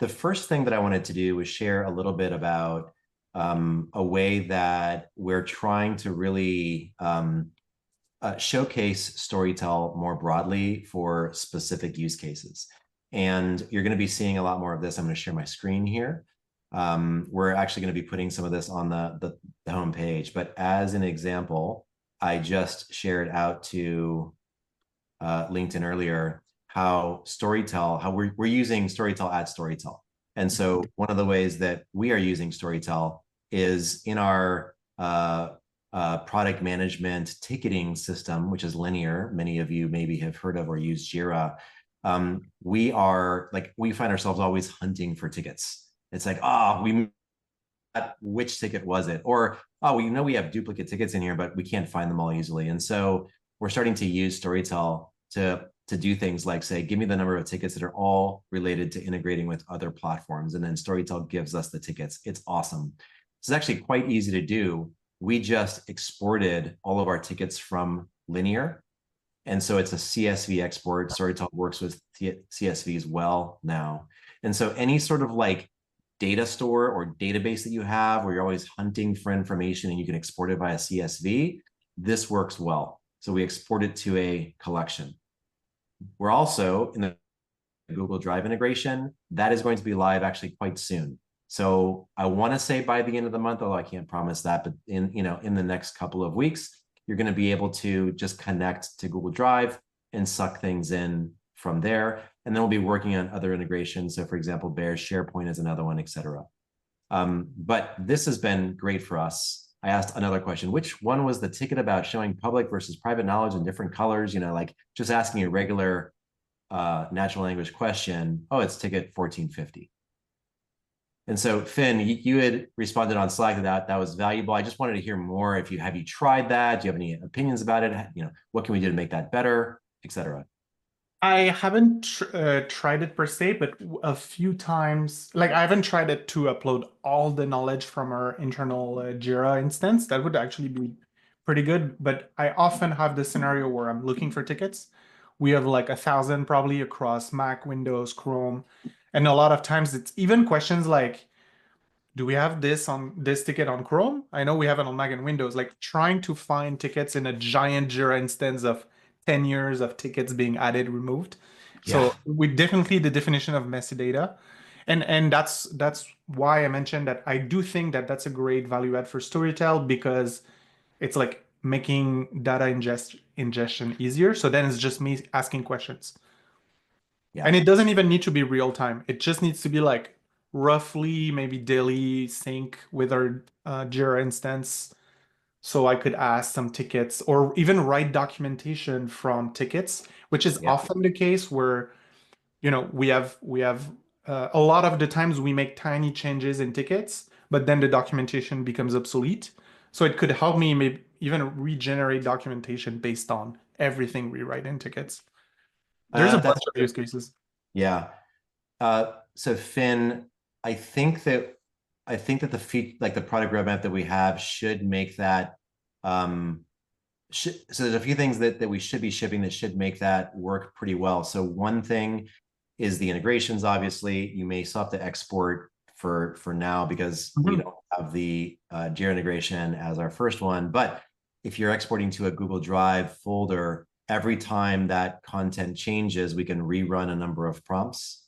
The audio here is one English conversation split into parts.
the first thing that I wanted to do was share a little bit about a way that we're trying to really showcase Storytell more broadly for specific use cases. And you're going to be seeing a lot more of this. I'm going to share my screen here. We're actually going to be putting some of this on the home page. But as an example, I just shared out to LinkedIn earlier how we're using Storytell at Storytell. And so one of the ways that we are using Storytell is in our product management ticketing system, which is linear. Many of you maybe have heard of or used Jira. We find ourselves always hunting for tickets. It's like, which ticket was it? Or, oh, we know we have duplicate tickets in here, but we can't find them all easily. And so we're starting to use Storytell to do things like say, give me the number of tickets that are all related to integrating with other platforms. And then Storytell gives us the tickets. It's awesome. It's actually quite easy to do. We just exported all of our tickets from linear. And so it's a CSV export. Storytell works with CSV as well now. And so any sort of like data store or database that you have where you're always hunting for information and you can export it via CSV, this works well. So we export it to a collection. We're also in the Google Drive integration. That is going to be live actually quite soon. So I want to say by the end of the month, although I can't promise that, but in the next couple of weeks, you're going to be able to just connect to Google Drive and suck things in from there. And then we'll be working on other integrations. So for example, Bear SharePoint is another one, et cetera. But this has been great for us. I asked another question, which one was the ticket about showing public versus private knowledge in different colors? Like just asking a regular natural language question. Oh, it's ticket 1450. And so Finn, you had responded on Slack to that. That was valuable. I just wanted to hear more. Have you tried that? Do you have any opinions about it? What can we do to make that better, et cetera? I haven't tried it per se, but a few times, like I haven't tried it to upload all the knowledge from our internal Jira instance. That would actually be pretty good. But I often have the scenario where I'm looking for tickets. We have like 1,000 probably across Mac, Windows, Chrome. And a lot of times it's even questions like, do we have this ticket on Chrome? I know we have it on Mac and Windows. Like trying to find tickets in a giant Jira instance of 10 years of tickets being added, removed. Yeah. So we definitely the definition of messy data. And that's why I mentioned that I do think that that's a great value add for Storytel because it's like making data ingestion easier. So then it's just me asking questions. Yeah. And it doesn't even need to be real time. It just needs to be like roughly maybe daily sync with our Jira instance. So I could ask some tickets or even write documentation from tickets, which is Yeah. often the case where, we have a lot of the times we make tiny changes in tickets, but then the documentation becomes obsolete. So it could help me maybe even regenerate documentation based on everything we write in tickets. There's a That's bunch of use cases. yeah. So Finn, I think that the product roadmap that we have should make that so there's a few things that we should be shipping that should make that work pretty well. So one thing is the integrations. Obviously, you may still have to export for now because we Mhm. don't have the Jira integration as our first one. But if you're exporting to a Google Drive folder, every time that content changes, we can rerun a number of prompts.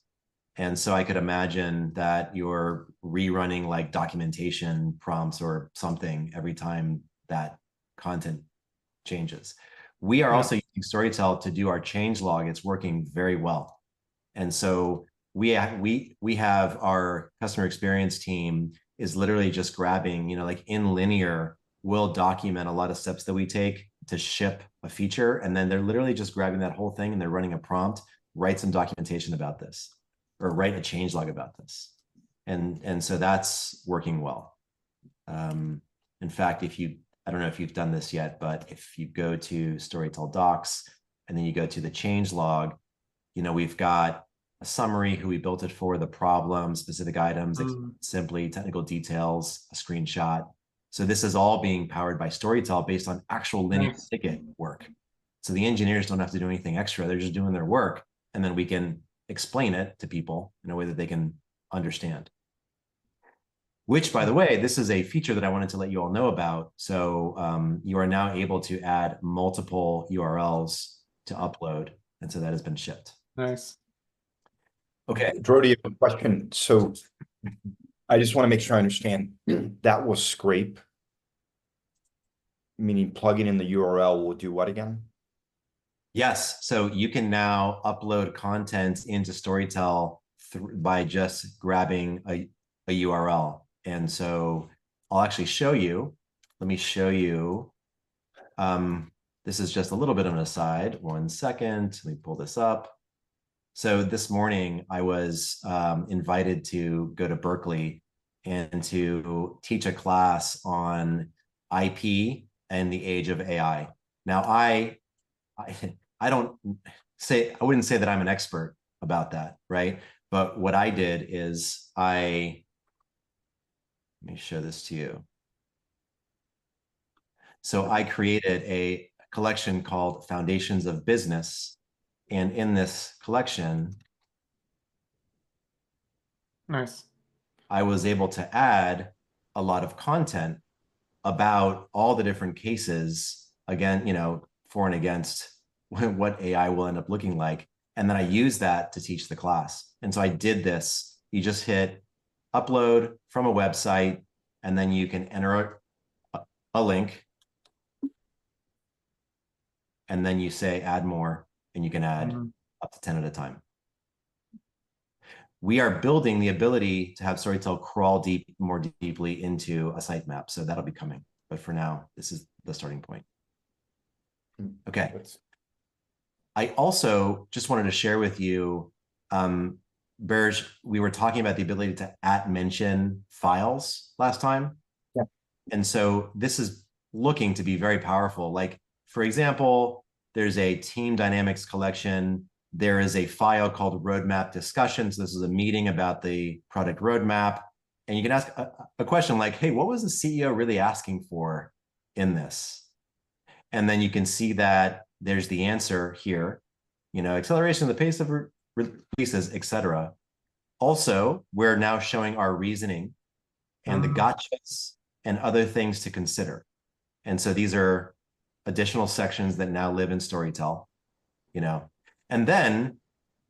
And so I could imagine that you're rerunning like documentation prompts or something every time that content changes. We are Yeah. also using Storytell to do our change log. It's working very well. And so we have our customer experience team is literally just grabbing, like in linear, we'll document a lot of steps that we take to ship a feature. And then they're literally just grabbing that whole thing and they're running a prompt, write some documentation about this, or write a change log about this. And so that's working well. In fact, I don't know if you've done this yet, but if you go to Storytell Docs and then you go to the change log, we've got a summary, who we built it for, the problem, specific items, Mm. simply technical details, a screenshot. So this is all being powered by Storytell based on actual linear Nice. ticket work. So the engineers don't have to do anything extra. They're just doing their work. And then we can explain it to people in a way that they can understand. Which, by the way, this is a feature that I wanted to let you all know about. So you are now able to add multiple URLs to upload. And so that has been shipped. Nice. Okay. Brody, a question. So I just want to make sure I understand. That will scrape, meaning plugging in the URL will do what again? Yes. So you can now upload content into Storytell by just grabbing a URL. And so I'll actually show you. Let me show you. This is just a little bit of an aside. 1 second. Let me pull this up. So this morning I was invited to go to Berkeley and to teach a class on IP and the age of AI. Now I don't say, I wouldn't say that I'm an expert about that, right? But what I did is let me show this to you. So I created a collection called Foundations of Business. And in this collection, Nice. I was able to add a lot of content about all the different cases, again, for and against what AI will end up looking like. And then I use that to teach the class. And so I did this. You just hit upload from a website, and then you can enter a link. And then you say add more, and you can add up to 10 at a time. We are building the ability to have Storytell crawl more deeply into a sitemap. So that'll be coming. But for now, this is the starting point. Okay. I also just wanted to share with you, Berge, we were talking about the ability to @mention files last time. Yeah. And so this is looking to be very powerful. Like, for example, there's a team dynamics collection. There is a file called roadmap discussions. This is a meeting about the product roadmap. And you can ask a question like, hey, what was the CEO really asking for in this? And then you can see that there's the answer here, acceleration of the pace of releases, etc. Also, we're now showing our reasoning and the gotchas and other things to consider. And so these are additional sections that now live in Storytell, and then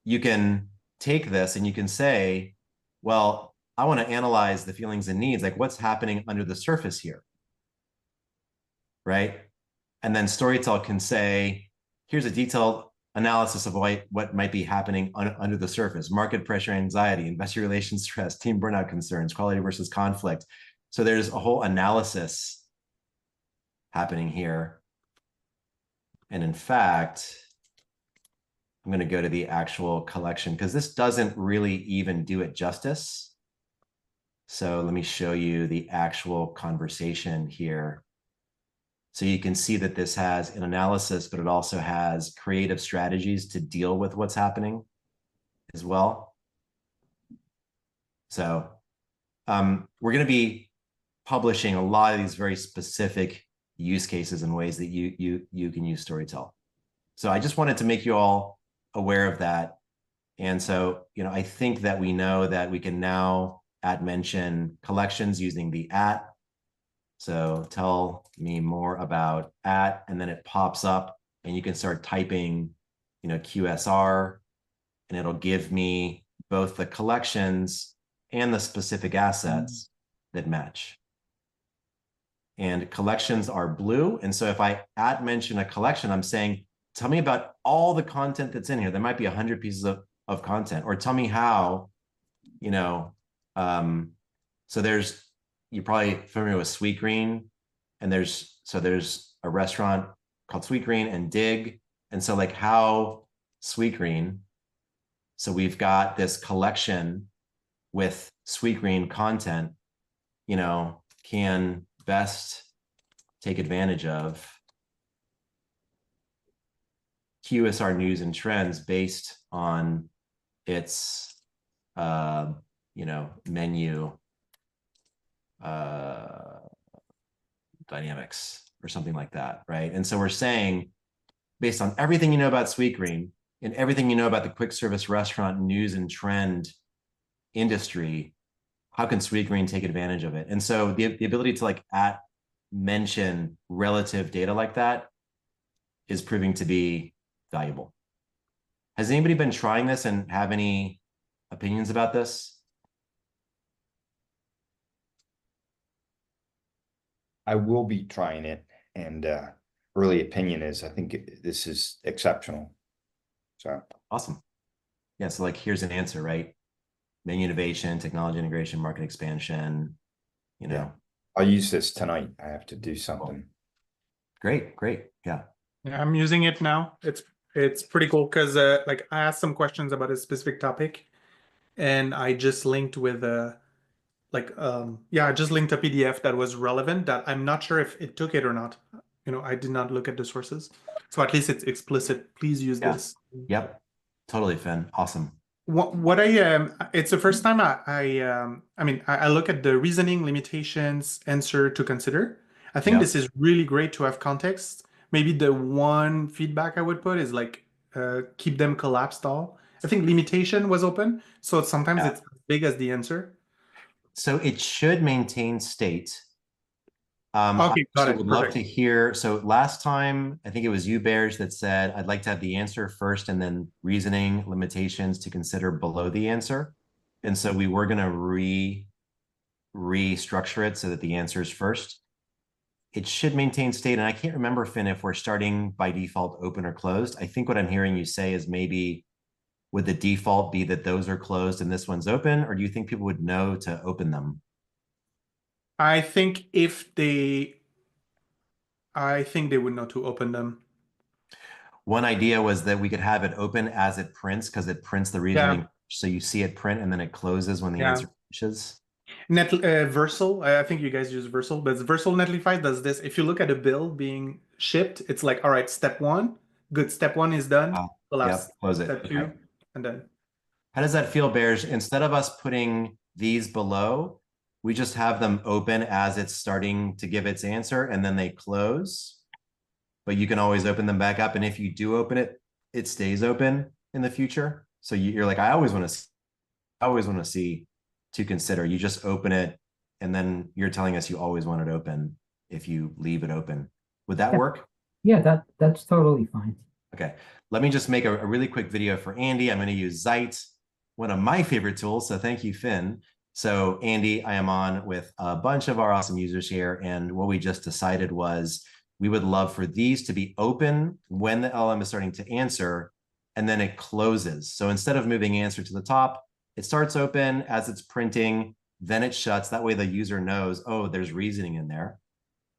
you can take this and you can say, well, I want to analyze the feelings and needs, like what's happening under the surface here, right? And then Storytell can say, here's a detailed analysis of what might be happening under the surface: market pressure, anxiety, investor relations stress, team burnout concerns, quality versus conflict. So there's a whole analysis happening here. And in fact, I'm going to go to the actual collection because this doesn't really even do it justice. So let me show you the actual conversation here. So you can see that this has an analysis, but it also has creative strategies to deal with what's happening as well. So we're going to be publishing a lot of these very specific use cases and ways that you can use Storytell. So I just wanted to make you all aware of that. And so, I think that we know that we can now @mention collections using the @. So tell me more about @, and then it pops up and you can start typing, QSR, and it'll give me both the collections and the specific assets that match. And collections are blue. And so if I @mention a collection, I'm saying, tell me about all the content that's in here. There might be 100 pieces of content, or tell me how, so you're probably familiar with Sweetgreen, and there's a restaurant called Sweetgreen and Dig. And so like how Sweetgreen, so we've got this collection with Sweetgreen content, can best take advantage of QSR news and trends based on its, menu dynamics or something like that, right? And so we're saying, based on everything you know about Sweetgreen and everything you know about the quick service restaurant news and trend industry, how can Sweet Green take advantage of it? And so the ability to like mention relative data like that is proving to be valuable. Has anybody been trying this and have any opinions about this? I will be trying it, and early opinion is I think this is exceptional. So Awesome. Yeah, so like here's an answer, right? Menu innovation, technology integration, market expansion, you know. yeah, I'll use this tonight. I have to do Cool. something. Great, great. Yeah. Yeah, I'm using it now. It's pretty cool because like I asked some questions about a specific topic, and I just linked with I just linked a PDF that was relevant that I'm not sure if it took it or not. I did not look at the sources. So at least it's explicit. Please use Yeah. this. Yep. Totally, Finn. Awesome. What it's the first time I look at the reasoning limitations answer to consider. I think Yep. this is really great to have context. Maybe the one feedback I would put is like keep them collapsed all. I think limitation was open, so sometimes it's as big as the answer. So it should maintain state. Okay, got I it. would love Perfect. to hear. So last time, I think it was you, Bears, that said, I'd like to have the answer first and then reasoning limitations to consider below the answer. And so we were going to restructure it so that the answer is first. It should maintain state. And I can't remember, Finn, if we're starting by default open or closed. I think what I'm hearing you say is maybe would the default be that those are closed and this one's open? Or do you think people would know to open them? I think I think they would know to open them. One idea was that we could have it open as it prints because it prints the reasoning. Yeah. So you see it print and then it closes when the Yeah. answer finishes. Versal, I think you guys use Versal, but Versal Netlify does this. If you look at a bill being shipped, it's like, all right, step one, good. Step one is done. Yep, close it. Step two, and then. How does that feel, Bears? Instead of us putting these below, we just have them open as it's starting to give its answer and then they close. But you can always open them back up. And if you do open it, it stays open in the future. So you're like, I always want to see to consider. You just open it and then you're telling us you always want it open if you leave it open. Would that work? Yeah, that's totally fine. Okay, let me just make a really quick video for Andy. I'm going to use Zeit, one of my favorite tools. So thank you, Finn. So Andy, I am on with a bunch of our awesome users here. And what we just decided was we would love for these to be open when the LM is starting to answer, and then it closes. So instead of moving answer to the top, it starts open as it's printing, then it shuts. That way the user knows, oh, there's reasoning in there.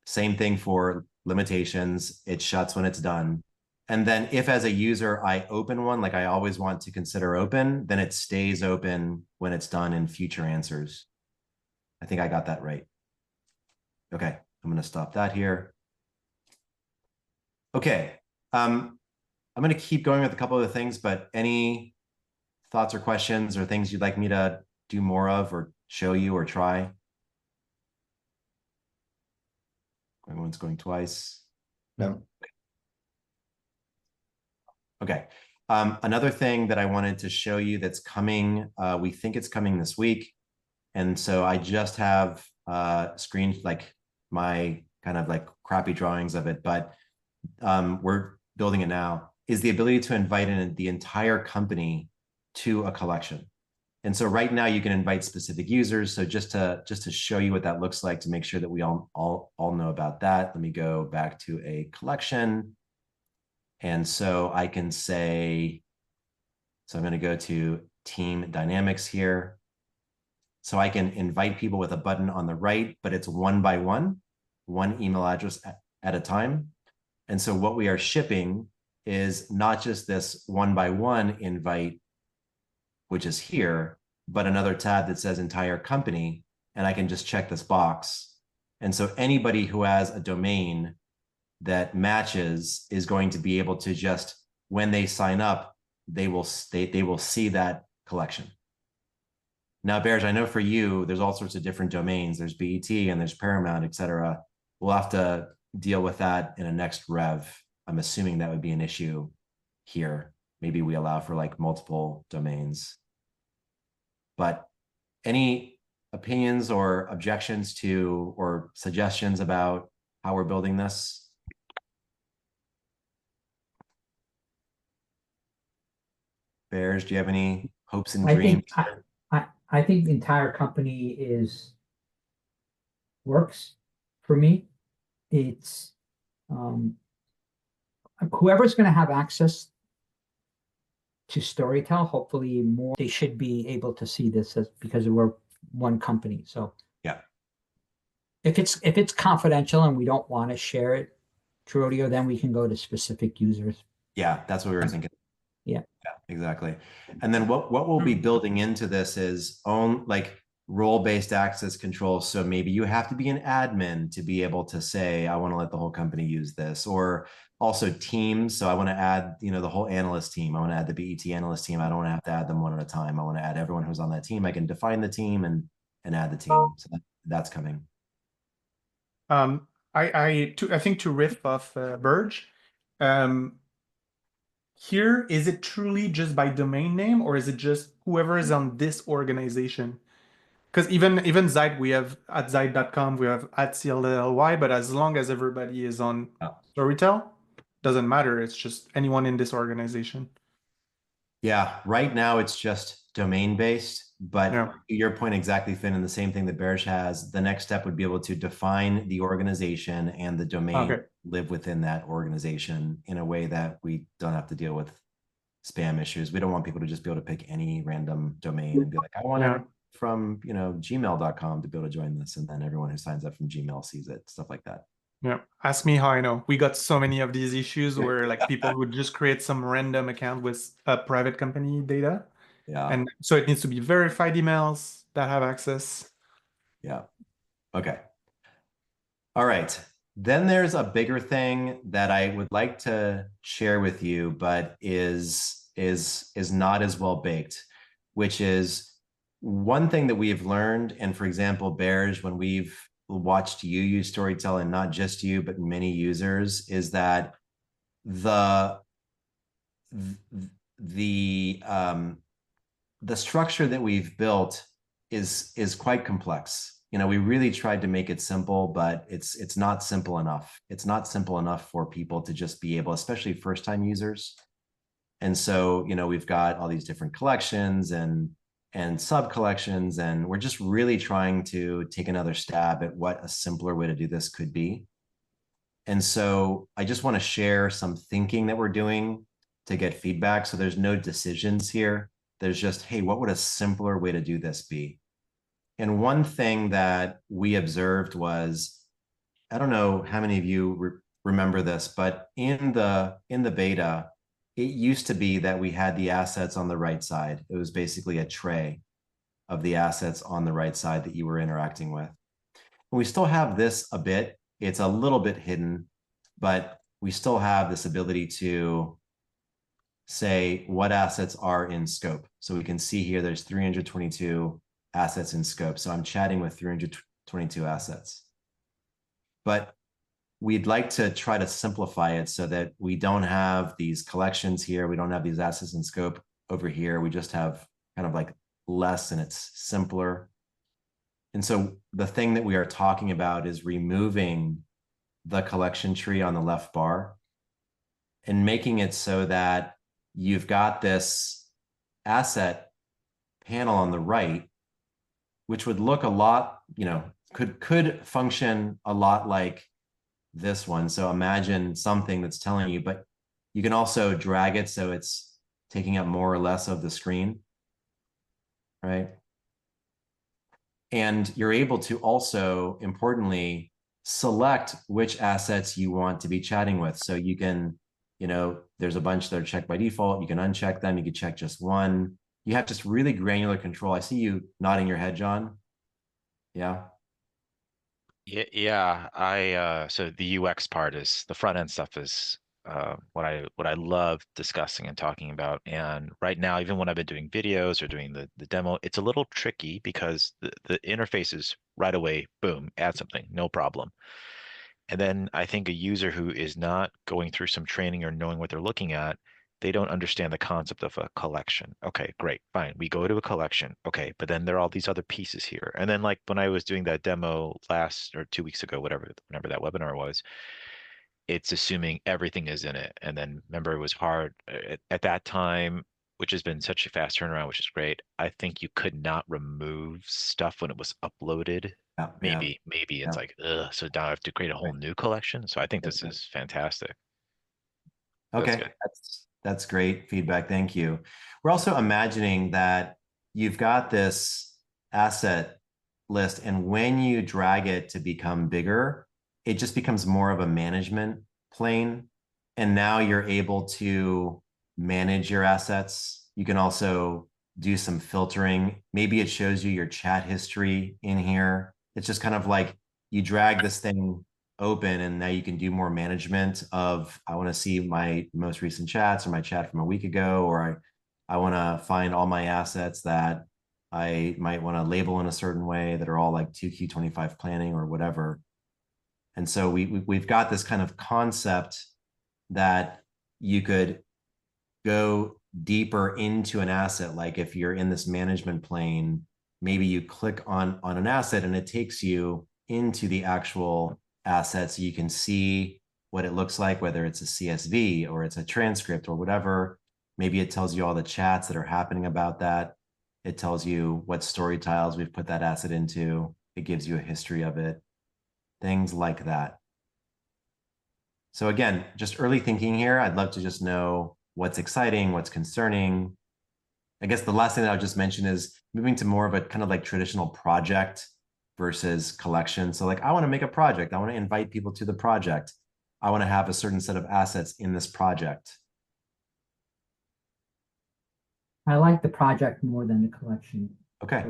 Same thing for limitations. It shuts when it's done. And then if as a user, I open one, like I always want to consider open, then it stays open when it's done in future answers. I think I got that right. Okay, I'm going to stop that here. Okay, I'm going to keep going with a couple of things, but any thoughts or questions or things you'd like me to do more of or show you or try? Everyone's going twice. No. Okay. Another thing that I wanted to show you that's coming, we think it's coming this week. And so I just have screen, like my kind of like crappy drawings of it, but we're building it now, is the ability to invite in the entire company to a collection. And so right now you can invite specific users. So just to show you what that looks like, to make sure that we all know about that, let me go back to a collection. And so I can say, so I'm going to go to team dynamics here. So I can invite people with a button on the right, but it's one by one email address at a time. And so what we are shipping is not just this one by one invite, which is here, but another tab that says entire company. And I can just check this box. And so anybody who has a domain that matches is going to be able to just, when they sign up, they will see that collection. Now, Bears, I know for you, there's all sorts of different domains. There's BET and there's Paramount, et cetera. We'll have to deal with that in a next rev. I'm assuming that would be an issue here. Maybe we allow for like multiple domains. But any opinions or objections to or suggestions about how we're building this? Bears, do you have any hopes and I dreams? think I think the entire company works for me. It's whoever's going to have access to Storytell, hopefully more, they should be able to see this as because we're one company. So Yeah. if it's confidential and we don't want to share it to Rodeo, then we can go to specific users. Yeah, that's what we were thinking. Yeah. Yeah, exactly. And then what we'll be building into this is like role-based access control. So maybe you have to be an admin to be able to say, I want to let the whole company use this, or also teams. So I want to add, the whole analyst team. I want to add the BET analyst team. I don't want to have to add them one at a time. I want to add everyone who's on that team. I can define the team and add the team. So that's coming. I think to riff off Burge, here, is it truly just by domain name, or is it just whoever is on this organization? Because even Zeit, we have at Zeit.com, we have at Storytell.ai, but as long as everybody is on Storytell, doesn't matter. It's just anyone in this organization. Yeah, right now it's just domain based, but Yeah. your point exactly, Finn, and the same thing that Bearish has. The next step would be able to define the organization and the domain live within that organization in a way that we don't have to deal with spam issues. We don't want people to just be able to pick any random domain and be like, I want to from gmail.com to be able to join this, and then everyone who signs up from Gmail sees it, stuff like that. Yeah, ask me how I know. We got so many of these issues where like people would just create some random account with a private company data. Yeah. And so it needs to be verified emails that have access. Yeah. Okay. All right. Then there's a bigger thing that I would like to share with you, but is not as well baked, which is one thing that we've learned. And for example, Bears, when we've watched you use Storytell, and not just you, but many users, is that the structure that we've built is quite complex. We really tried to make it simple, but it's not simple enough. It's not simple enough for people to just be able, especially first-time users. And so, we've got all these different collections and sub-collections, and we're just really trying to take another stab at what a simpler way to do this could be. And so I just want to share some thinking that we're doing to get feedback. So there's no decisions here. There's just, hey, what would a simpler way to do this be? And one thing that we observed was, I don't know how many of you remember this, but in the beta, it used to be that we had the assets on the right side. It was basically a tray of the assets on the right side that you were interacting with. And we still have this a bit. It's a little bit hidden, but we still have this ability to say what assets are in scope. So we can see here there's 322 assets in scope. So I'm chatting with 322 assets. But we'd like to try to simplify it so that we don't have these collections here. We don't have these assets in scope over here. We just have kind of like less, and it's simpler. And so the thing that we are talking about is removing the collection tree on the left bar and making it so that you've got this asset panel on the right, which would look a lot, could function a lot like this one. So imagine something that's telling you, but you can also drag it so it's taking up more or less of the screen, right? And you're able to also, importantly, select which assets you want to be chatting with. So you can, there's a bunch that are checked by default. You can uncheck them. You can check just one. You have just really granular control. I see you nodding your head, John. Yeah. Yeah. So the UX part is the front end stuff is what I love discussing and talking about. And right now, even when I've been doing videos or doing the demo, it's a little tricky because the interface is right away, boom, add something, no problem. And then I think a user who is not going through some training or knowing what they're looking at they don't understand the concept of a collection. Okay, great, fine. We go to a collection. Okay, but then there are all these other pieces here. And then like when I was doing that demo last or 2 weeks ago, whenever that webinar was, it's assuming everything is in it. And then remember, it was hard at that time, which has been such a fast turnaround, which is great. I think you could not remove stuff when it was uploaded. Yeah, Maybe yeah. it's like, ugh, so now I have to create a whole new collection. So I think this Yeah. is fantastic. Okay, good. that's great feedback. Thank you. We're also imagining that you've got this asset list, and when you drag it to become bigger, it just becomes more of a management plane. And now you're able to manage your assets. You can also do some filtering. Maybe it shows you your chat history in here. It's just kind of like you drag this thing open, and now you can do more management of, I want to see my most recent chats or my chat from a week ago, or I want to find all my assets that I might want to label in a certain way that are all like 2Q25 planning or whatever. And so we've got this kind of concept that you could go deeper into an asset. Like if you're in this management plane, maybe you click on an asset and it takes you into the actual asset so you can see what it looks like, whether it's a CSV or it's a transcript or whatever. Maybe it tells you all the chats that are happening about that. It tells you what story tiles we've put that asset into. It gives you a history of it, things like that. So again, just early thinking here. I'd love to just know what's exciting, what's concerning. I guess the last thing that I'll just mention is moving to more of a kind of like traditional project versus collection. So like, I want to make a project. I want to invite people to the project. I want to have a certain set of assets in this project. I like the project more than the collection. Okay.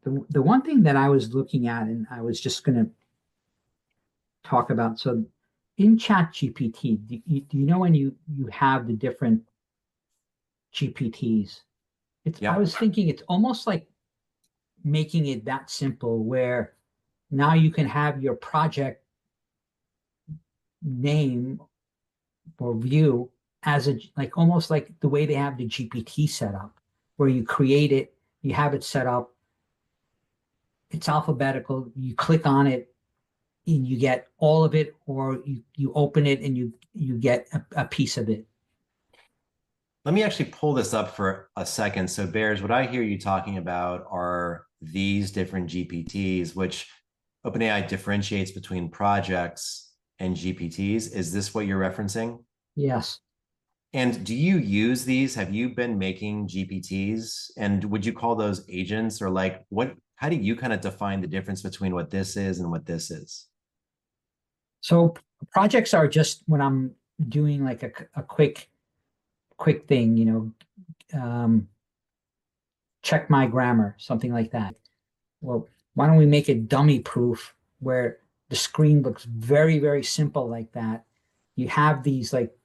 The one thing that I was looking at, and I was just going to talk about, so in ChatGPT, do you know when you have the different GPTs? I was thinking it's almost like making it that simple where now you can have your project name or view as like almost like the way they have the GPT set up, where you create it, you have it set up, it's alphabetical, you click on it and you get all of it, or you open it and you get a piece of it. Let me actually pull this up for a second. So Bears, what I hear you talking about are these different GPTs, which OpenAI differentiates between projects and GPTs. Is this what you're referencing? Yes. And do you use these? Have you been making GPTs? And would you call those agents, or like how do you kind of define the difference between what this is and what this is? So projects are just when I'm doing like a quick thing, check my grammar, something like that. Well, why don't we make it dummy proof where the screen looks very, very simple like that? You have these like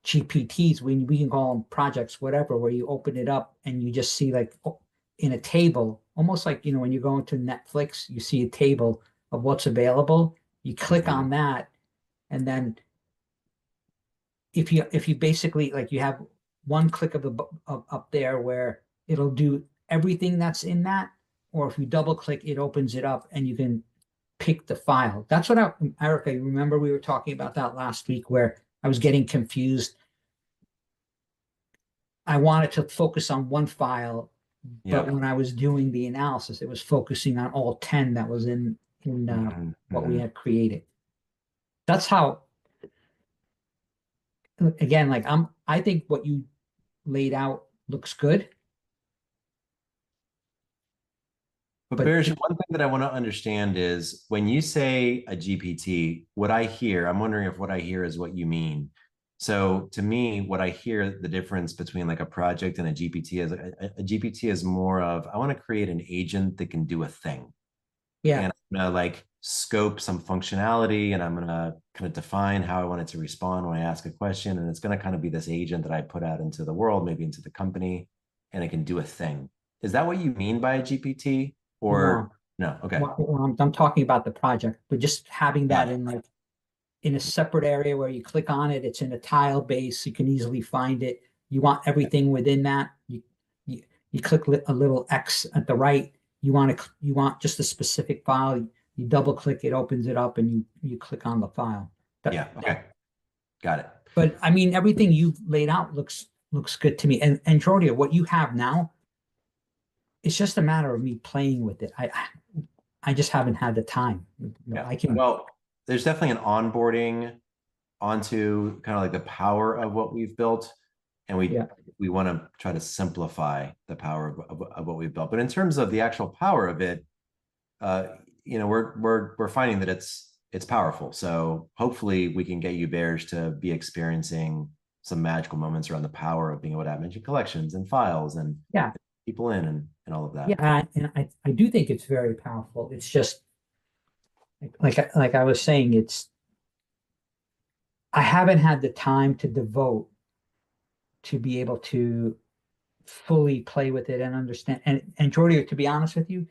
GPTs, we can call them projects, whatever, where you open it up and you just see like in a table, almost like, when you go into Netflix, you see a table of what's available. You click on that, and then if you basically like you have one click of up there where it'll do everything that's in that, or if you double click, it opens it up and you can pick the file. That's what Erica, you remember we were talking about that last week where I was getting confused. I wanted to focus on one file, but when I was doing the analysis, it was focusing on all 10 that was in what we had created. That's how, again, like I think what you laid out looks good. But Bears, one thing that I want to understand is when you say a GPT, what I hear, I'm wondering if what I hear is what you mean. So to me, what I hear the difference between like a project and a GPT is a GPT is more of, I want to create an agent that can do a thing. Yeah. And I'm gonna like scope some functionality, and I'm gonna kind of define how I want it to respond when I ask a question. And it's gonna kind of be this agent that I put out into the world, maybe into the company, and it can do a thing. Is that what you mean by a GPT? Or no? Okay. Well, I'm talking about the project, but just having that in like in a separate area where you click on it. It's in a tile base. You can easily find it. You want everything within that. You click a little X at the right. You want just a specific file. You double click, it opens it up, and you click on the file. Yeah. Okay. Got it. But I mean, everything you've laid out looks good to me. And Jordia, what you have now, it's just a matter of me playing with it. I just haven't had the time. Yeah. I can. Well, there's definitely an onboarding onto kind of like the power of what we've built, and we want to try to simplify the power of what we've built. But in terms of the actual power of it, you know, we're finding that it's powerful. So hopefully we can get you bears to be experiencing some magical moments around the power of being able to have mentioned collections and files and people in and all of that. Yeah, and I do think it's very powerful. It's just like I was saying, I haven't had the time to devote to be able to fully play with it and understand. And Jordy, to be honest with you,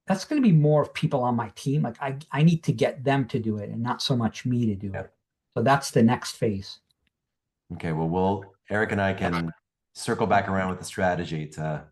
that's going to be more of people on my team. Like I need to get them to do it and not so much me to do it. So that's the next phase. Okay, well, Eric and I can circle back around with the strategy to